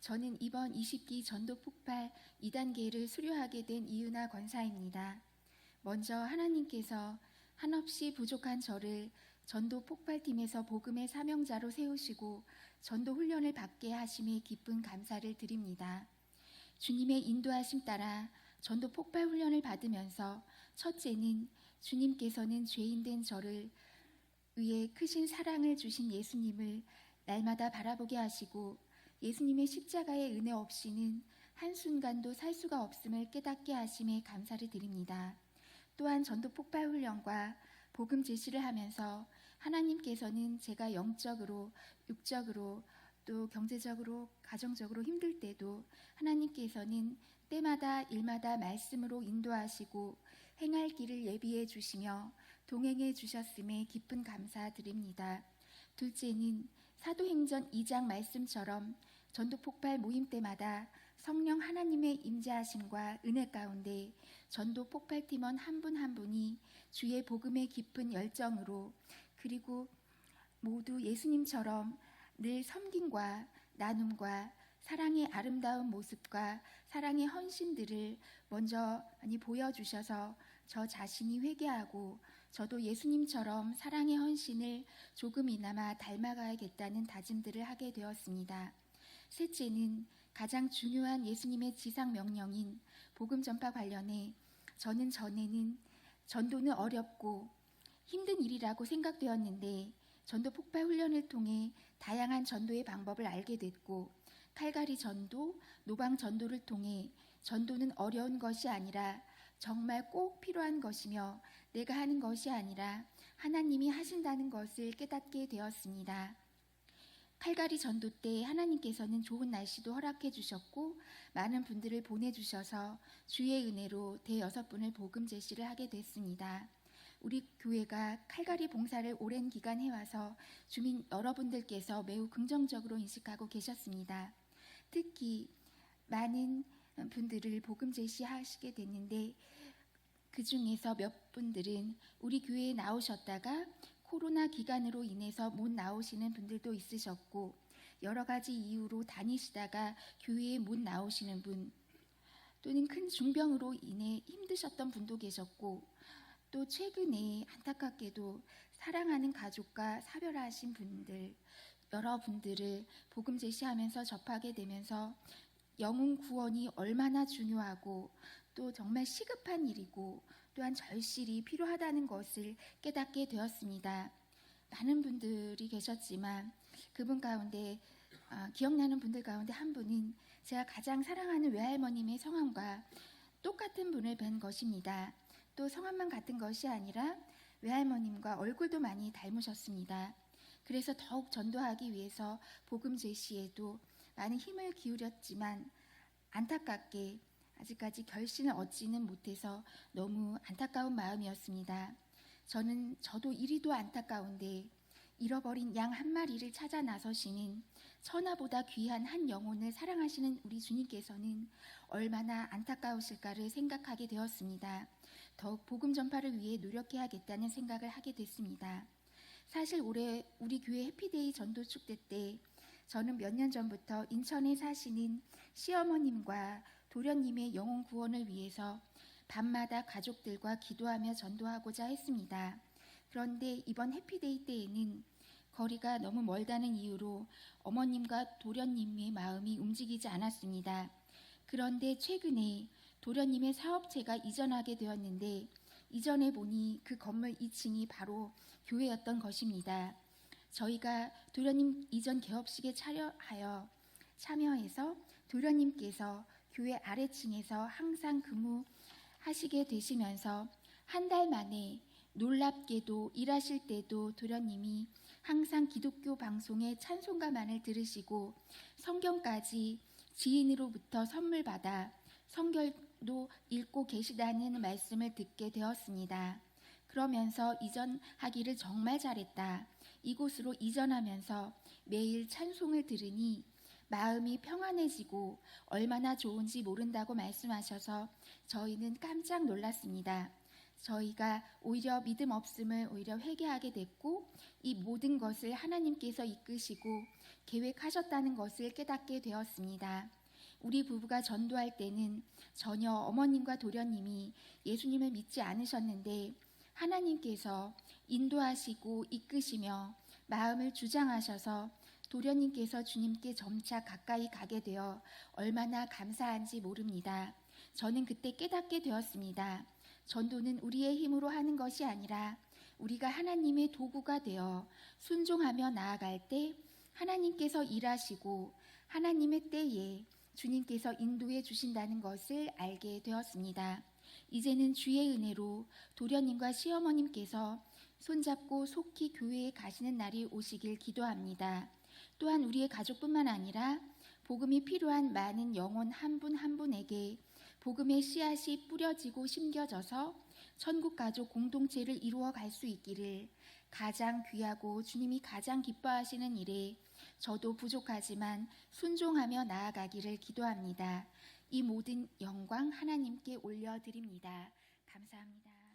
저는 이번 20기 전도 폭발 2단계를 수료하게 된 이은하 권사입니다. 먼저 하나님께서 한없이 부족한 저를 전도 폭발팀에서 복음의 사명자로 세우시고 전도 훈련을 받게 하심에 기쁜 감사를 드립니다. 주님의 인도하심 따라 전도 폭발 훈련을 받으면서 첫째는 주님께서는 죄인된 저를 위해 크신 사랑을 주신 예수님을 날마다 바라보게 하시고 예수님의 십자가의 은혜 없이는 한순간도 살 수가 없음을 깨닫게 하심에 감사를 드립니다. 또한 전도 폭발 훈련과 복음 제시를 하면서 하나님께서는 제가 영적으로, 육적으로, 또 경제적으로, 가정적으로 힘들 때도 하나님께서는 때마다 일마다 말씀으로 인도하시고 행할 길을 예비해 주시며 동행해 주셨음에 기쁜 감사드립니다. 둘째는 사도행전 2장 말씀처럼 전도폭발 모임 때마다 성령 하나님의 임재하심과 은혜 가운데 전도폭발 팀원 한 분 한 분이 주의 복음의 깊은 열정으로 그리고 모두 예수님처럼 늘 섬김과 나눔과 사랑의 아름다운 모습과 사랑의 헌신들을 먼저 많이 보여주셔서 저 자신이 회개하고 저도 예수님처럼 사랑의 헌신을 조금이나마 닮아가야겠다는 다짐들을 하게 되었습니다. 셋째는 가장 중요한 예수님의 지상 명령인 복음 전파 관련해 저는 전에는 전도는 어렵고 힘든 일이라고 생각되었는데 전도 폭발 훈련을 통해 다양한 전도의 방법을 알게 됐고 칼가리 전도, 노방 전도를 통해 전도는 어려운 것이 아니라 정말 꼭 필요한 것이며 내가 하는 것이 아니라 하나님이 하신다는 것을 깨닫게 되었습니다. 칼가리 전도 때 하나님께서는 좋은 날씨도 허락해 주셨고 많은 분들을 보내주셔서 주의 은혜로 대여섯 분을 복음 제시를 하게 됐습니다. 우리 교회가 칼가리 봉사를 오랜 기간 해와서 주민 여러분들께서 매우 긍정적으로 인식하고 계셨습니다. 특히 많은 분들을 복음 제시하시게 됐는데 그 중에서 몇 분들은 우리 교회에 나오셨다가 코로나 기간으로 인해서 못 나오시는 분들도 있으셨고 여러 가지 이유로 다니시다가 교회에 못 나오시는 분 또는 큰 중병으로 인해 힘드셨던 분도 계셨고 또 최근에 안타깝게도 사랑하는 가족과 사별하신 분들 여러분들을 복음 제시하면서 접하게 되면서 영혼 구원이 얼마나 중요하고 또 정말 시급한 일이고 또한 절실히 필요하다는 것을 깨닫게 되었습니다. 많은 분들이 계셨지만 그분 가운데 기억나는 분들 가운데 한 분은 제가 가장 사랑하는 외할머님의 성함과 똑같은 분을 뵌 것입니다. 또 성함만 같은 것이 아니라 외할머님과 얼굴도 많이 닮으셨습니다. 그래서 더욱 전도하기 위해서 복음 제시에도 많은 힘을 기울였지만 안타깝게 아직까지 결신을 얻지는 못해서 너무 안타까운 마음이었습니다. 저도 이리도 안타까운데 잃어버린 양 한 마리를 찾아 나서시는 천하보다 귀한 한 영혼을 사랑하시는 우리 주님께서는 얼마나 안타까우실까를 생각하게 되었습니다. 더욱 복음 전파를 위해 노력해야겠다는 생각을 하게 됐습니다. 사실 올해 우리 교회 해피데이 전도 축제 때 저는 몇 년 전부터 인천에 사시는 시어머님과 도련님의 영혼 구원을 위해서 밤마다 가족들과 기도하며 전도하고자 했습니다. 그런데 이번 해피데이 때에는 거리가 너무 멀다는 이유로 어머님과 도련님의 마음이 움직이지 않았습니다. 그런데 최근에 도련님의 사업체가 이전하게 되었는데 이전에 보니 그 건물 2층이 바로 교회였던 것입니다. 저희가 도련님 이전 개업식에 참여해서 도련님께서 교회 아래층에서 항상 근무하시게 되시면서 한 달 만에 놀랍게도 일하실 때도 도련님이 항상 기독교 방송의 찬송가만을 들으시고 성경까지 지인으로부터 선물 받아 성경도 읽고 계시다는 말씀을 듣게 되었습니다. 그러면서 이전하기를 정말 잘했다. 이곳으로 이전하면서 매일 찬송을 들으니 마음이 평안해지고 얼마나 좋은지 모른다고 말씀하셔서 저희는 깜짝 놀랐습니다. 저희가 오히려 믿음 없음을 오히려 회개하게 됐고 이 모든 것을 하나님께서 이끄시고 계획하셨다는 것을 깨닫게 되었습니다. 우리 부부가 전도할 때는 전혀 어머님과 도련님이 예수님을 믿지 않으셨는데 하나님께서 인도하시고 이끄시며 마음을 주장하셔서 도련님께서 주님께 점차 가까이 가게 되어 얼마나 감사한지 모릅니다. 저는 그때 깨닫게 되었습니다. 전도는 우리의 힘으로 하는 것이 아니라 우리가 하나님의 도구가 되어 순종하며 나아갈 때 하나님께서 일하시고 하나님의 때에 주님께서 인도해 주신다는 것을 알게 되었습니다. 이제는 주의 은혜로 도련님과 시어머님께서 손잡고 속히 교회에 가시는 날이 오시길 기도합니다. 또한 우리의 가족뿐만 아니라 복음이 필요한 많은 영혼 한 분 한 분에게 복음의 씨앗이 뿌려지고 심겨져서 천국 가족 공동체를 이루어 갈 수 있기를 가장 귀하고 주님이 가장 기뻐하시는 일에 저도 부족하지만 순종하며 나아가기를 기도합니다. 이 모든 영광 하나님께 올려드립니다. 감사합니다.